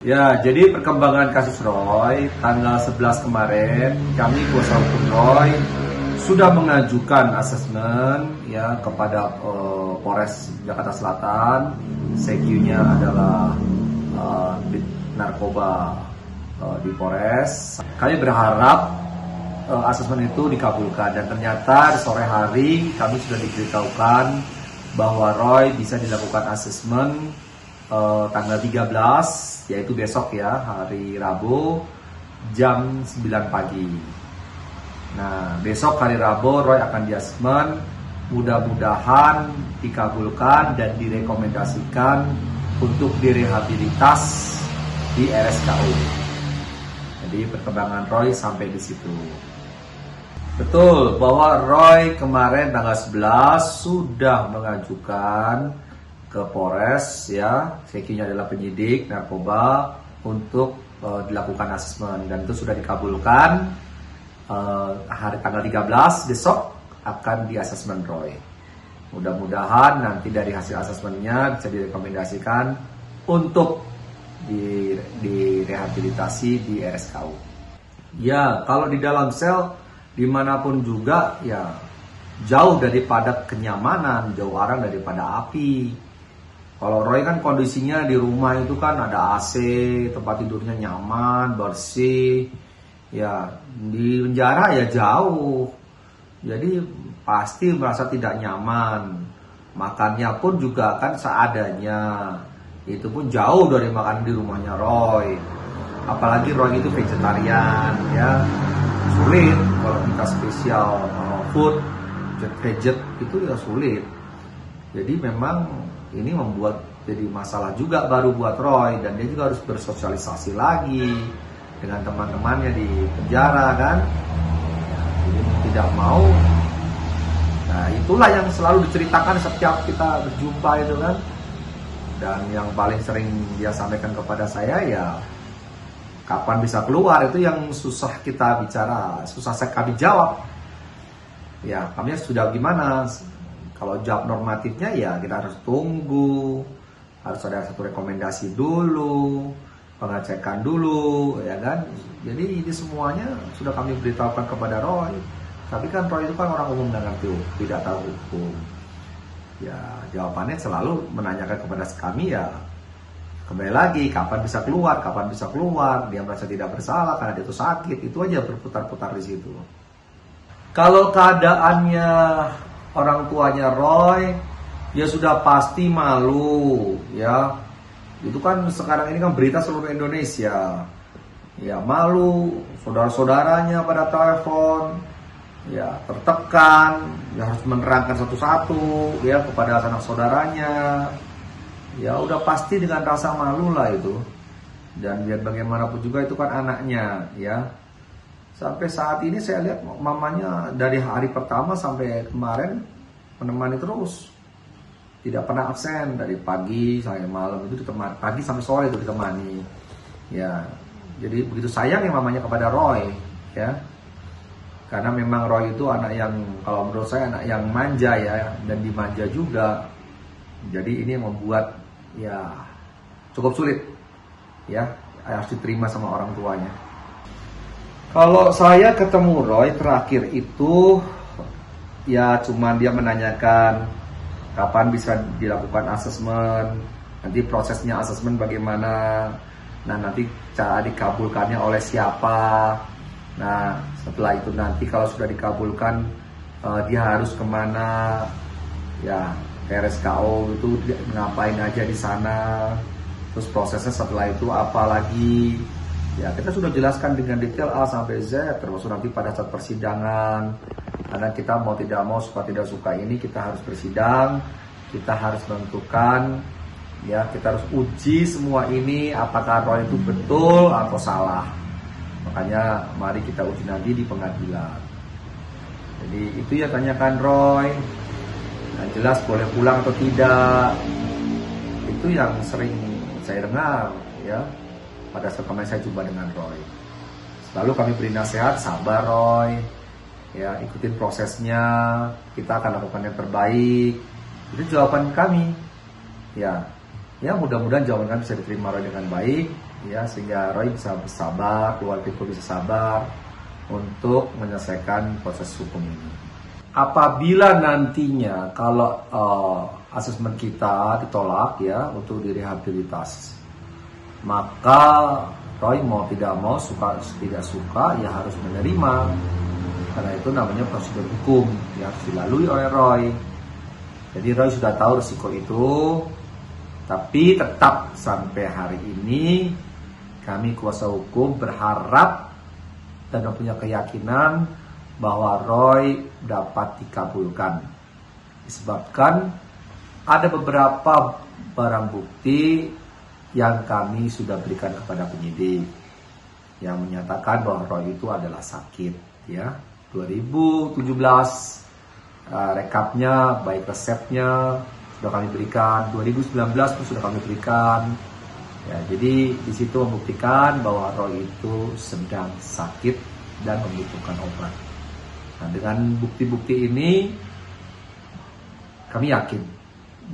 Ya, jadi perkembangan kasus Roy, tanggal 11 kemarin, kami kuasa hukum Roy sudah mengajukan asesmen ya kepada Polres Jakarta Selatan. CQ-nya adalah narkoba di Polres. Kami berharap asesmen itu dikabulkan dan ternyata di sore hari kami sudah diberitahukan bahwa Roy bisa dilakukan asesmen tanggal 13, yaitu besok ya, hari Rabu jam 9 pagi. Nah, besok hari Rabu Roy akan di-asesmen, mudah-mudahan dikabulkan dan direkomendasikan untuk direhabilitas di RSKU. Jadi perkembangan Roy sampai di situ. Betul bahwa Roy kemarin tanggal 11 sudah mengajukan ke Polres ya, CQ-nya adalah penyidik narkoba untuk dilakukan asesmen dan itu sudah dikabulkan. Hari tanggal 13 besok akan di-asesmen Roy. Mudah-mudahan nanti dari hasil asesmennya bisa direkomendasikan untuk direhabilitasi di RSKU. Ya, kalau di dalam sel dimanapun juga ya jauh daripada kenyamanan, jauh arang daripada api. Kalau Roy kan kondisinya di rumah itu kan ada AC, tempat tidurnya nyaman, bersih. Ya, di penjara ya jauh. Jadi pasti merasa tidak nyaman. Makannya pun juga kan seadanya. Itu pun jauh dari makanan di rumahnya Roy. Apalagi Roy itu vegetarian ya. Sulit kalau kita spesial food, gadget itu ya sulit. Jadi memang ini membuat jadi masalah juga baru buat Roy dan dia juga harus bersosialisasi lagi dengan teman-temannya di penjara kan. Jadi tidak mau. Nah, itulah yang selalu diceritakan setiap kita berjumpa itu kan. Dan yang paling sering dia sampaikan kepada saya ya kapan bisa keluar, itu yang susah kita bicara, susah kami jawab. Ya, kami sudah gimana? Kalau jawab normatifnya ya kita harus tunggu, harus ada satu rekomendasi dulu, pengecekan dulu, ya kan. Jadi ini semuanya sudah kami beritahukan kepada Roy. Tapi kan Roy itu kan orang umum nggak ngerti, tidak tahu hukum. Ya jawabannya selalu menanyakan kepada kami ya kembali lagi kapan bisa keluar, kapan bisa keluar. Dia merasa tidak bersalah karena dia itu sakit, itu aja berputar-putar di situ. Kalau keadaannya orang tuanya Roy, ya sudah pasti malu ya. Itu kan sekarang ini kan berita seluruh Indonesia. Ya malu, saudara-saudaranya pada telepon, ya tertekan, ya harus menerangkan satu-satu ya kepada sanak saudaranya. Ya udah pasti dengan rasa malu lah itu. Dan biar bagaimanapun juga itu kan anaknya ya. Sampai saat ini saya lihat mamanya dari hari pertama sampai kemarin menemani terus. Tidak pernah absen dari pagi sampai malam itu ditemani, pagi sampai sore itu ditemani. Ya. Jadi begitu sayang ya mamanya kepada Roy ya. Karena memang Roy itu anak yang kalau menurut saya anak yang manja ya dan dimanja juga. Jadi ini membuat ya cukup sulit ya harus diterima sama orang tuanya. Kalau saya ketemu Roy terakhir itu ya cuman dia menanyakan kapan bisa dilakukan asesmen, nanti prosesnya asesmen bagaimana, nah nanti cara dikabulkannya oleh siapa. Nah setelah itu nanti kalau sudah dikabulkan dia harus kemana ya, ke RSKO itu ngapain aja di sana, terus prosesnya setelah itu apa lagi. Ya kita sudah jelaskan dengan detail A sampai Z, termasuk nanti pada saat persidangan. Karena kita mau tidak mau, suka tidak suka ini kita harus bersidang, kita harus menentukan, ya kita harus uji semua ini apakah Roy itu betul atau salah. Makanya mari kita uji nanti di pengadilan. Jadi itu ya tanyakan Roy. Nah, jelas boleh pulang atau tidak. Itu yang sering saya dengar ya. Pada saat kemarin saya jumpa dengan Roy, selalu kami beri nasihat, sabar Roy, ya ikutin prosesnya, kita akan lakukan yang terbaik. Itu jawaban kami, ya mudah-mudahan jawaban kami bisa diterima Roy dengan baik. ya, sehingga Roy bisa bersabar, keluarga itu bisa sabar untuk menyelesaikan proses hukum ini. Apabila nantinya kalau asesmen kita ditolak ya untuk direhabilitas, maka Roy mau tidak mau, suka tidak suka ya harus menerima, karena itu namanya prosedur hukum yang harus dilalui oleh Roy. Jadi Roy sudah tahu risiko itu, tapi tetap sampai hari ini kami kuasa hukum berharap dan punya keyakinan bahwa Roy dapat dikabulkan. Disebabkan ada beberapa barang bukti yang kami sudah berikan kepada penyidik yang menyatakan bahwa Roy itu adalah sakit ya. 2017 rekapnya baik resepnya sudah kami berikan, 2019 pun sudah kami berikan. Ya, jadi di situ membuktikan bahwa Roy itu sedang sakit dan membutuhkan obat. Nah, dengan bukti-bukti ini kami yakin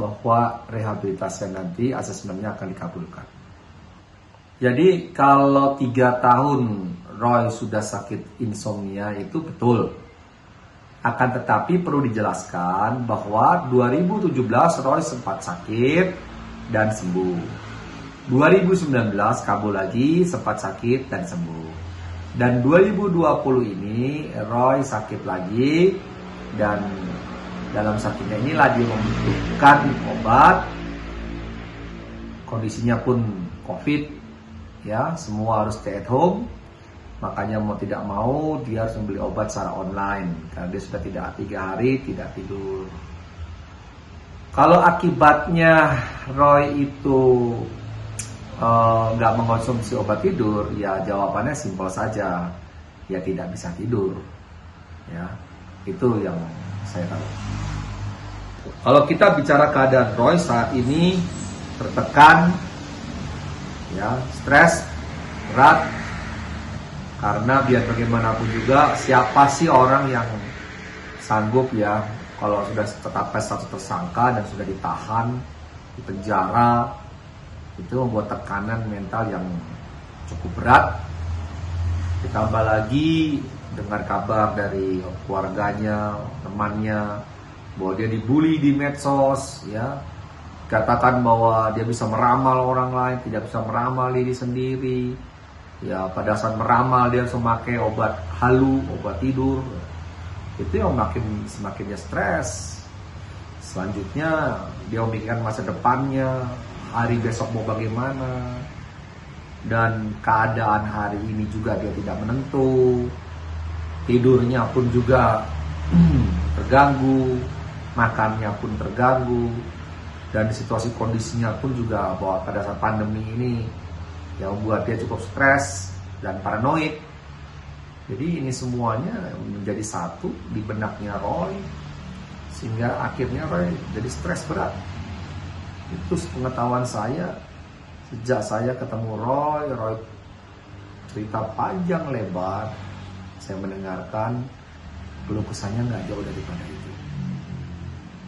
bahwa rehabilitasi nanti asesmennya akan dikabulkan. Jadi kalau 3 tahun Roy sudah sakit insomnia itu betul. Akan tetapi perlu dijelaskan bahwa 2017 Roy sempat sakit dan sembuh. 2019 kabul lagi, sempat sakit dan sembuh. Dan 2020 ini Roy sakit lagi, dan dalam sakitnya inilah dia membutuhkan obat. Kondisinya pun COVID, ya, semua harus stay at home. Makanya mau tidak mau dia harus membeli obat secara online karena dia sudah 3 hari tidak tidur. Kalau akibatnya Roy itu nggak mengonsumsi obat tidur, ya jawabannya simpel saja, ya tidak bisa tidur. Ya, itu yang saya tahu. Kalau kita bicara keadaan Roy saat ini tertekan, ya, stres, berat, karena biar bagaimanapun juga siapa sih orang yang sanggup ya kalau sudah tetapkan status tersangka dan sudah ditahan di penjara, itu membuat tekanan mental yang cukup berat. Ditambah lagi dengar kabar dari keluarganya, temannya, bahwa dia dibully di medsos, ya, katakan bahwa dia bisa meramal orang lain, tidak bisa meramal diri sendiri. Ya, pada saat meramal dia harus memakai obat halu, obat tidur. Itu yang semakin dia stres. Selanjutnya dia memikirkan masa depannya, hari besok mau bagaimana, dan keadaan hari ini juga dia tidak menentu, tidurnya pun juga terganggu, makannya pun terganggu, dan situasi kondisinya pun juga bahwa pada saat pandemi ini yang membuat dia cukup stres dan paranoid. Jadi ini semuanya menjadi satu di benaknya Roy, sehingga akhirnya Roy jadi stres berat. Itu pengetahuan saya sejak saya ketemu Roy cerita panjang lebar, saya mendengarkan, keluh kesahnya nggak jauh daripada itu.